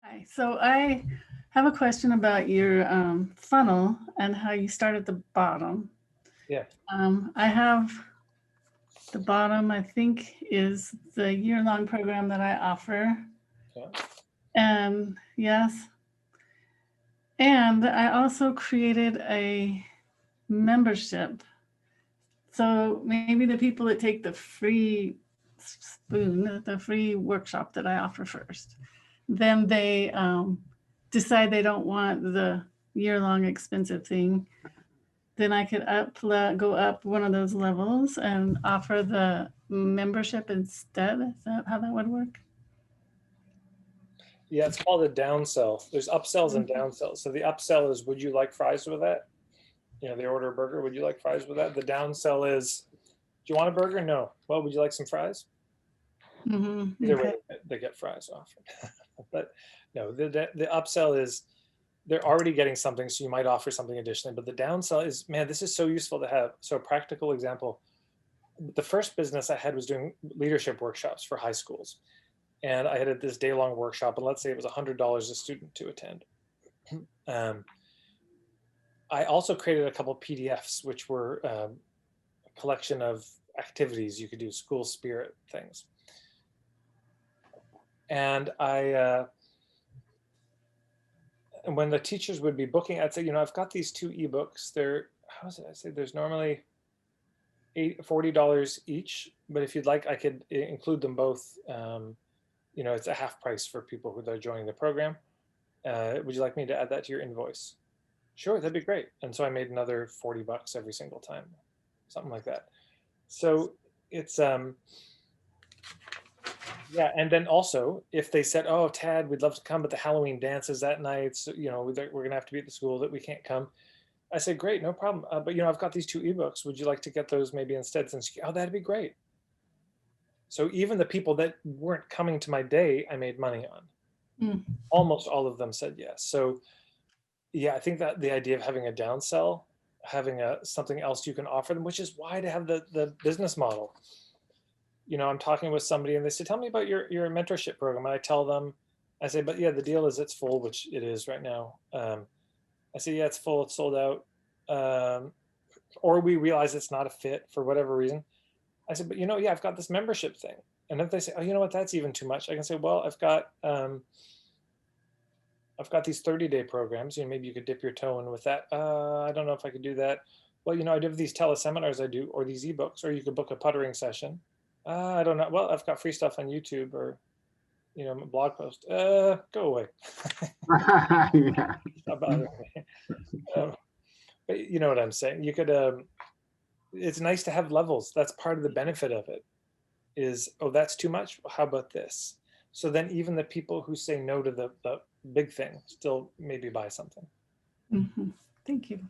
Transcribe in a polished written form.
Hi. So I have a question about your funnel and how you start at the bottom. Yeah. I have the bottom, I think, is the year-long program that I offer. Yeah. And yes, and I also created a membership. So maybe the people that take the free spoon, the free workshop that I offer first, then they decide they don't want the year-long expensive thing, then I could go up one of those levels and offer the membership instead. Is that how that would work? Yeah, it's called a downsell. There's upsells and downsells. So the upsell is, would you like fries with that? You know, they order a burger. Would you like fries with that? The downsell is, do you want a burger? No. Well, would you like some fries? Mm-hmm. Either way, Okay. they get fries offered. But no, the upsell is they're already getting something, so you might offer something additionally. But the downsell is, man, this is so useful to have. So a practical example, the first business I had was doing leadership workshops for high schools. And I had this day-long workshop, and let's say it was $100 a student to attend. Um, I also created a couple of PDFs, which were a collection of activities you could do, school spirit things. And and when the teachers would be booking, I'd say, you know, I've got these two ebooks. They're, how does it, I say, there's normally $40 each, but if you'd like, I could include them both. You know, it's a half price for people who are joining the program. Would you like me to add that to your invoice? Sure, that'd be great. And so I made another $40 every single time, something like that. So it's yeah, and then also if they said, "Oh, Tad, we'd love to come, but the Halloween dance is that night, so you know we're gonna have to be at the school that we can't come." I said, "Great, no problem. But you know, I've got these two ebooks. Would you like to get those maybe instead?" Since oh, that'd be great. So even the people that weren't coming to my day, I made money on. Mm. Almost all of them said yes. So yeah, I think that the idea of having a downsell, having a something else you can offer them, which is why to have the business model. You know, I'm talking with somebody and they say, "Tell me about your mentorship program." And I tell them, I say, "But yeah, the deal is it's full, which it is right now." I say, "Yeah, it's full, it's sold out," or we realize it's not a fit for whatever reason. I said, "But you know, yeah, I've got this membership thing." And if they say, "Oh, you know what, that's even too much," I can say, "Well, I've got these 30-day programs. You know, maybe you could dip your toe in with that." I don't know if I could do that. Well, you know, I do these teleseminars I do, or these ebooks, or you could book a puttering session. I don't know. Well, I've got free stuff on YouTube or, you know, a blog post. Go away. Yeah. Stop bothering me. But you know what I'm saying? You could, it's nice to have levels. That's part of the benefit of it is, oh, that's too much. How about this? So then even the people who say no to the big thing still maybe buy something. Mm-hmm. Thank you.